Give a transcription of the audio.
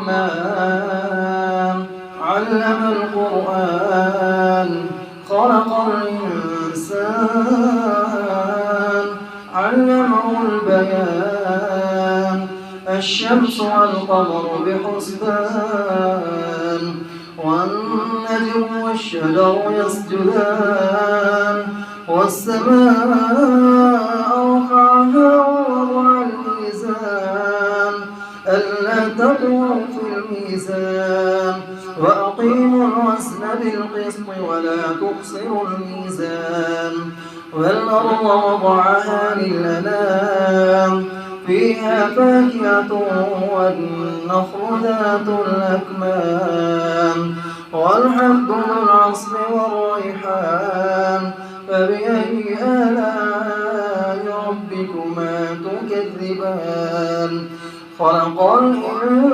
الرحمن علم القرآن خلق الإنسان علمه البيان الشمس والقمر بحسبان والنجم والشجر يسجدان والسماء رفعها ووضع الميزان ألا تطغوا في الميزان وأقيموا الوزن بالقسط ولا تخسروا الميزان والأرض وضعها للأنام فيها فاكهة والنخل ذات الأكمام والحب ذو العصف والريحان فبأي آلاء ربكما تكذبان خلق الإنسان